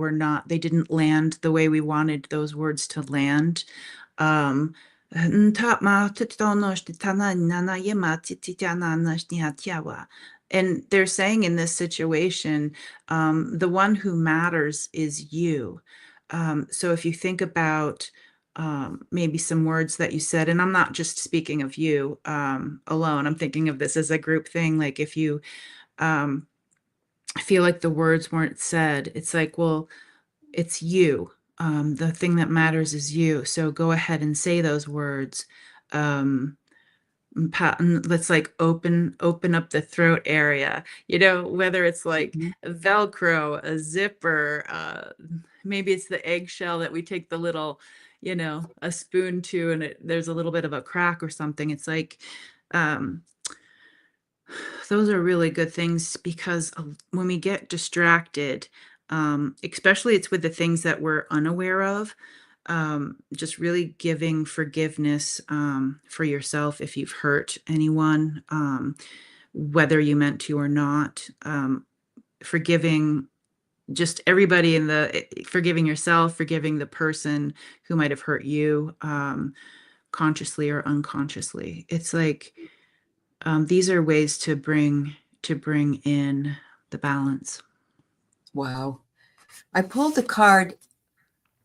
didn't land the way we wanted those words to land. um, and they're saying in this situation, the one who matters is you. So if you think about maybe some words that you said, and I'm not just speaking of you alone, I'm thinking of this as a group thing. Like if you um, feel like the words weren't said, it's like, well, it's you. The thing that matters is you. So go ahead and say those words. Um, let's like open up the throat area, whether it's like Mhm. a velcro, a zipper, maybe it's the eggshell that we take the little, a spoon to, and there's a little bit of a crack or something. It's like um those are really good things because when we get distracted, especially it's with the things that we're unaware of, just really giving forgiveness for yourself if you've hurt anyone, whether you meant to or not, forgiving just everybody forgiving yourself, forgiving the person who might have hurt you, consciously or unconsciously. It's like these are ways to bring in the balance. Wow. I pulled the card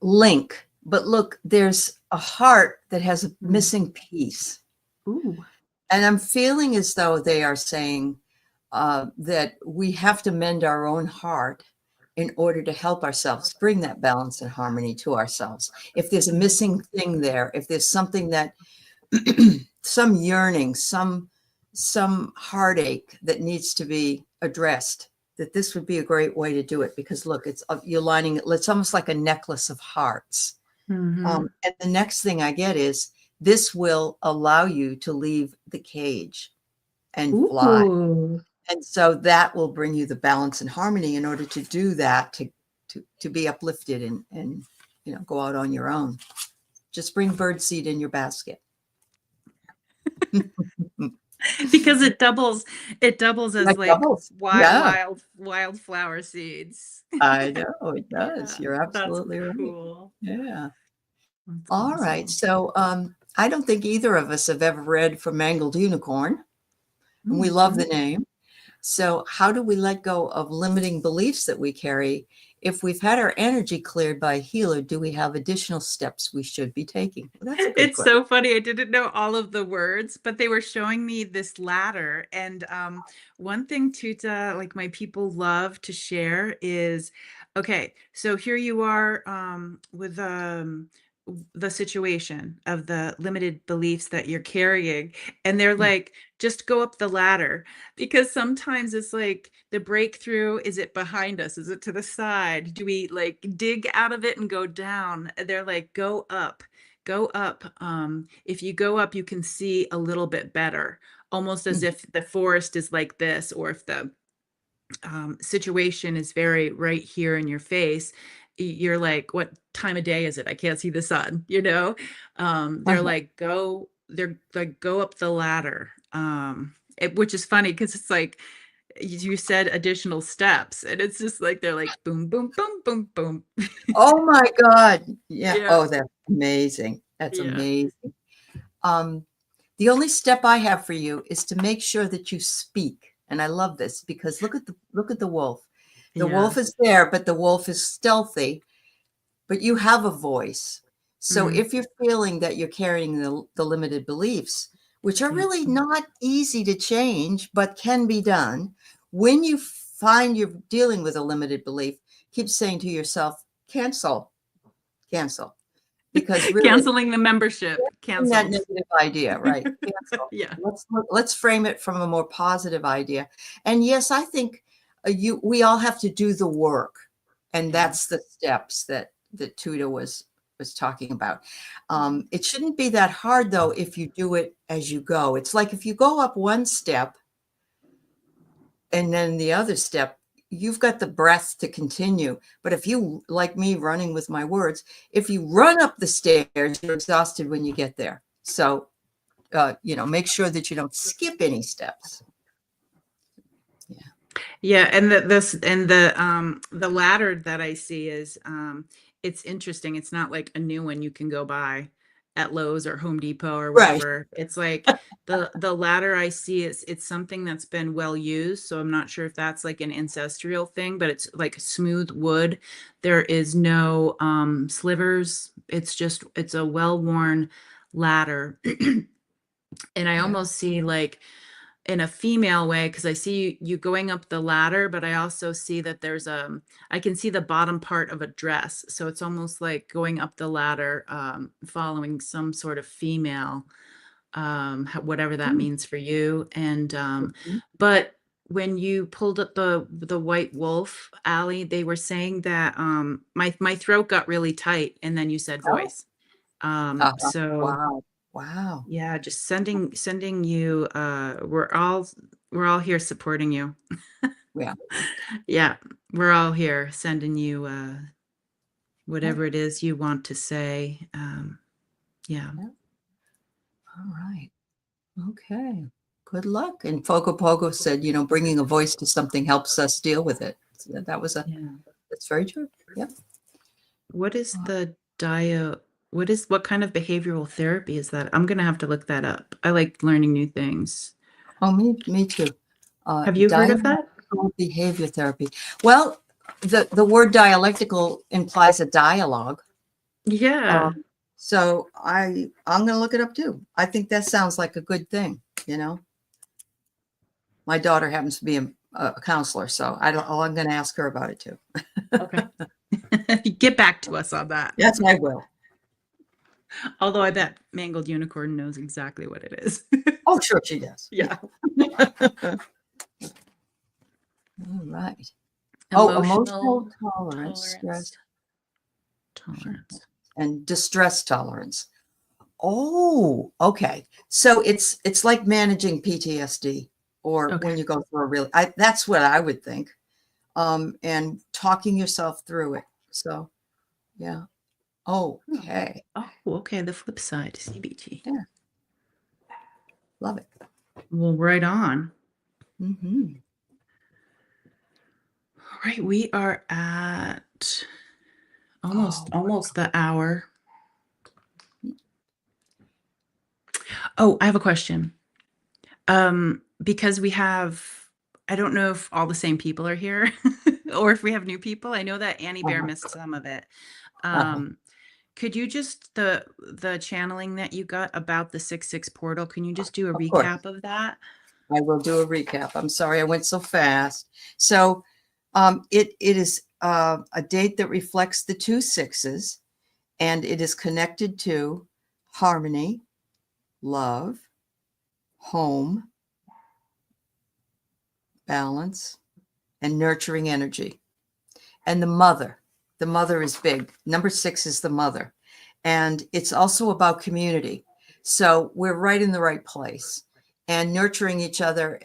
link, but look, there's a heart that has a Mm. missing piece. Ooh. And I'm feeling as though they are saying that we have to mend our own heart in order to help ourselves bring that balance and harmony to ourselves. If there's a missing thing there, if there's something that some yearning, some heartache that needs to be addressed, that this would be a great way to do it. Because look, it's you're lining it. It's almost like a necklace of hearts. Mm-hmm. And the next thing I get is this will allow you to leave the cage and fly. Ooh. And so that will bring you the balance and harmony in order to do that, to be uplifted and go out on your own. Just bring birdseed in your basket. Because it doubles as Like like doubles. Yeah, wildflower seeds. I know it does. Yeah, You're that's absolutely right. cool. Yeah. That's All right. awesome. So, I don't think either of us have ever read For Mangled Unicorn, and we love the Mhm. name. So, how do we let go of limiting beliefs that we carry? If we've had our energy cleared by a healer, do we have additional steps we should be taking? Well, that's a good It's question. so funny. I didn't know all of the words, but they were showing me this ladder. And one thing Tuta, like my people love to share is, okay, so here you are with the situation of the limited beliefs that you're carrying. And they're Mm. like, just go up the ladder. Because sometimes it's like the breakthrough, is it behind us? Is it to the side? Do we like dig out of it and go down? They're like, go up. Go up. If you go up, you can see a little bit better, almost as Mm. if the forest is like this, or if the situation is very right here in your face. You're like, what time of day is it? I can't see the sun, you know? Uh-huh. They're like, go up the ladder. Which is funny because it's like you said additional steps, and it's just like they're like boom, boom, boom, boom, boom. Oh my God. Yeah. Yeah, Oh, that's amazing. That's yeah, amazing. Um, the only step I have for you is to make sure that you speak. And I love this because look at the wolf. The yeah. wolf is there, but the wolf is stealthy, but you have a voice. So Mm, if you're feeling that you're carrying the limited beliefs, which are yeah. really not easy to change, but can be done, when you find you're dealing with a limited belief, keep saying to yourself, cancel, cancel. Because really, Canceling the membership. that Canceled. negative idea, right? Cancel. Yeah. Let's frame it from a more positive idea. And yes, I think we all have to do the work, and Yeah. that's the steps that Tuda was talking about. It shouldn't be that hard though if you do it as you go. It's like if you go up one step and then the other step, you've got the breath to continue. But if you, like me running with my words, if you run up the stairs, you're exhausted when you get there. So make sure that you don't skip any steps. Yeah. Yeah, and the ladder that I see is it's interesting. It's not like a new one you can go buy at Lowe's or Home Depot or Right. whatever. It's like the ladder I see is it's something that's been well used. So I'm not sure if that's like an ancestral thing, but it's like smooth wood. There is no slivers. It's a well-worn ladder. And I Yeah. almost see like in a female way because I see you going up the ladder, but I also see that there's I can see the bottom part of a dress. So it's almost like going up the ladder, following some sort of female, whatever that Mm. means for you. And Mhm. but when you pulled up the white wolf, Allie, they were saying that my throat got really tight, and then you said Oh, voice. uh-huh. So Wow. Wow. yeah, just sending you we're all here supporting you. Yeah. Yeah, we're all here sending you Yeah. whatever it is you want to say. Yeah. Yeah. All right. Okay. Good luck. And Fogo Pogo said, bringing a voice to something helps us deal with it. So Yeah. that's very true. Yeah. What is the dio what kind of behavioral therapy is that? I'm gonna have to look that up. I like learning new things. Oh, me too. Have you heard of that? Dialectical behavior therapy. Well, the word dialectical implies a dialogue. Yeah. So I'm going to look it up too. I think that sounds like a good thing. My daughter happens to be a counselor, so I'm going to ask her about it too. Okay. Get back to us on that. Yes, I will. Although I bet Mangled Unicorn knows exactly what it is. Oh, sure she does. Yeah. All right. Oh, emotional Emotional tolerance, tolerance. stress, Tolerance. and distress tolerance. Oh, okay. So it's like managing PTSD, or Okay. when you go through that's what I would think. And talking yourself through it. So yeah. Oh, Okay. oh, okay. The flip side, CBT. Yeah. Love it. Well, right on. Mm-hmm. All right, we are at almost Oh, almost the hour. Oh, I have a question. Because we have, I don't know if all the same people are here or if we have new people. I know that Annie Bear uh-huh, missed some of it. uh-huh. Um, could you just the channeling that you got about the 6-6 portal, can you just do a Of course. recap of that? I will do a recap. I'm sorry I went so fast. So it is a date that reflects the two sixes, and it is connected to harmony, love, home, balance, and nurturing energy. And the mother is big. Number 6 is the mother. And it's also about community. So we're right in the right place and nurturing each other.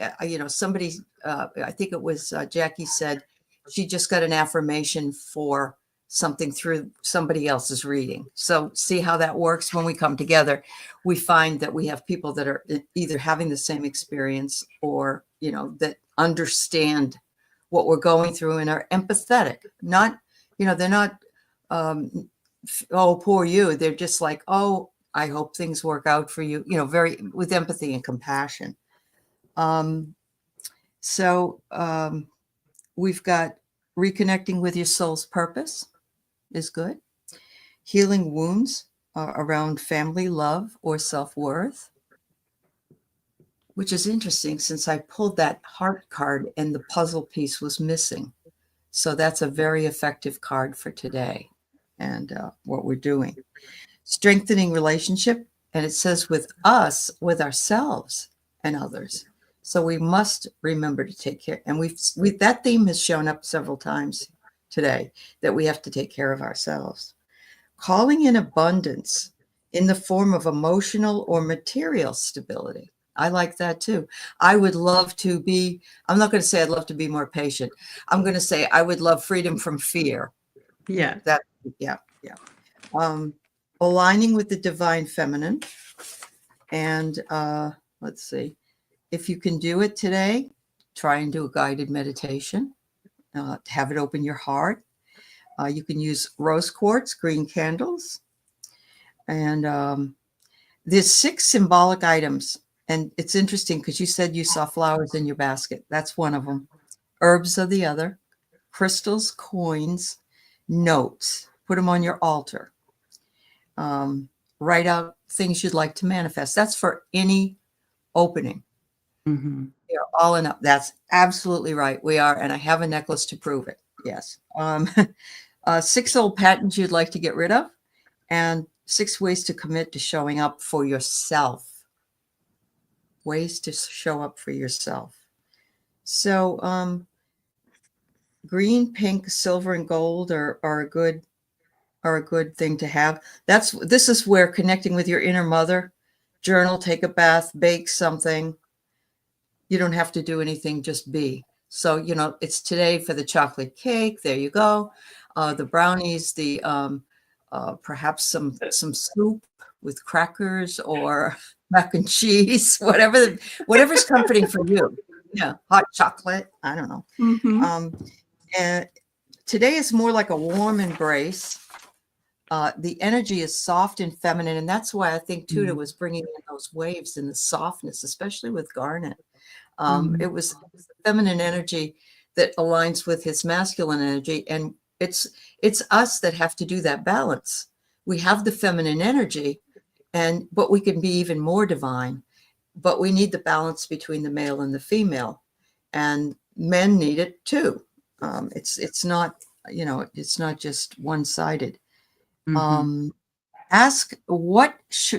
Somebody, I think it was Jackie said she just got an affirmation for something through somebody else's reading. So see how that works when we come together. We find that we have people that are either having the same experience or, that understand what we're going through and are empathetic. Not, they're not, oh, poor you. They're just like, oh, I hope things work out for you, very with empathy and compassion. Um, so we've got reconnecting with your soul's purpose is good. Healing wounds around family love or self-worth, which is interesting since I pulled that heart card and the puzzle piece was missing. So that's a very effective card for today and what we're doing. Strengthening relationship, and it says with us, with ourselves and others. So we must remember to take care. And that theme has shown up several times today, that we have to take care of ourselves. Calling in abundance in the form of emotional or material stability. I like that too. I would love to be, I'm not going to say I'd love to be more patient. I'm going to say I would love freedom from fear. Yeah. That, yeah, yeah. Um, Aligning with the divine feminine. And let's see, if you can do it today, try and do a guided meditation. Have it open your heart. You can use rose quartz, green candles, and there's 6 symbolic items. And it's interesting because you said you saw flowers in your basket. That's one of them. Herbs are the other. Crystals, coins, notes. Put them on your altar. Write out things you'd like to manifest. That's for any opening. Mm-hmm. We are all in up. That's absolutely right. We are, and I have a necklace to prove it. Yes. 6 old patterns you'd like to get rid of, and 6 ways to commit to showing up for yourself. Ways to show up for yourself. So green, pink, silver, and gold are a good thing to have. This is where connecting with your inner mother, journal, take a bath, bake something. You don't have to do anything, just be. So, it's today for the chocolate cake. There you go. The brownies, the perhaps some soup with crackers or mac and cheese, whatever's comforting for you. Yeah, hot chocolate. I don't know. Mm-hmm. And today is more like a warm embrace. The energy is soft and feminine, and that's why I think Tuda was bringing in those waves and the softness, especially with Garnet. Mm-hmm. It was feminine energy that aligns with his masculine energy, and it's us that have to do that balance. We have the feminine energy, but we can be even more divine. But we need the balance between the male and the female, and men need it too. It's not it's not just one sided. Mm-hmm. Ask what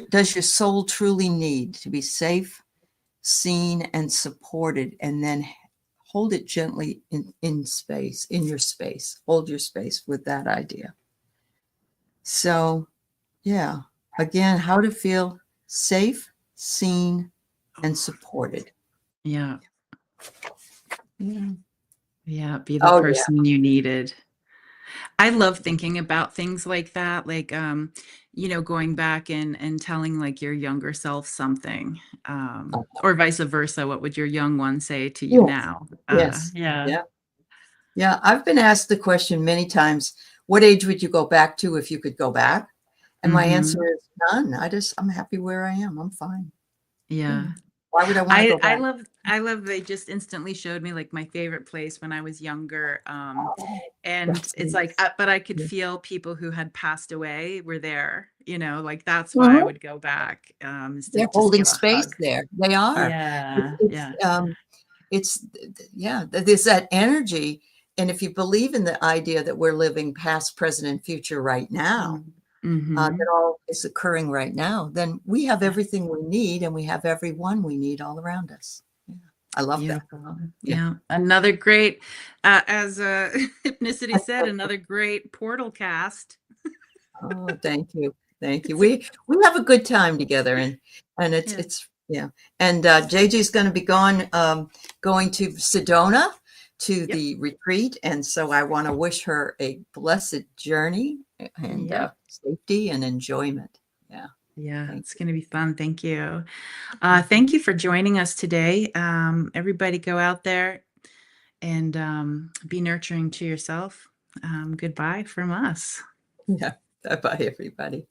does your soul truly need to be safe, seen, and supported, and then hold it gently in space, in your space. Hold your space with that idea. So, yeah, again, how to feel safe, seen, and supported. Yeah. Yeah. Yeah. Be the Oh, yeah. person you needed. I love thinking about things like that, like, going back and telling, like, your younger self something, or vice versa. What would your young one say to you Yes. now? Yes. Yeah. Yeah. Yeah. I've been asked the question many times, what age would you go back to if you could go back? And my answer Mhm. is none. I'm happy where I am. I'm fine. Yeah. Yeah. Why would I want to go back? I love they just instantly showed me, like, my favorite place when I was younger, Oh, and that's it's like, nice. but I could Yeah. feel people who had passed away were there, like, that's why I Mhm. would go back, is to They're just holding give a space hug. there. They are. It's, Yeah, it's, yeah. um, yeah, there's that energy. And if you believe in the idea that we're living past, present, and future right now, Mm. that Mhm. all is occurring right now, then we have Yeah, everything we need and we have everyone we need all around us. Yeah. I love that. beautiful. Yeah. Yeah, another great, as, Hypnicity said, another great portal cast. Oh, thank you. Thank you. It's a We have a good time together and yeah, it's yeah. And JJ's going to be going to Sedona to yep, the retreat, and so I want to wish her a blessed journey and yep. safety and enjoyment. Yeah. Yeah, Thank it's gonna be fun, thank you. you. Thank you for joining us today. Everybody go out there and, be nurturing to yourself. Goodbye from us. Yeah. Bye bye, everybody.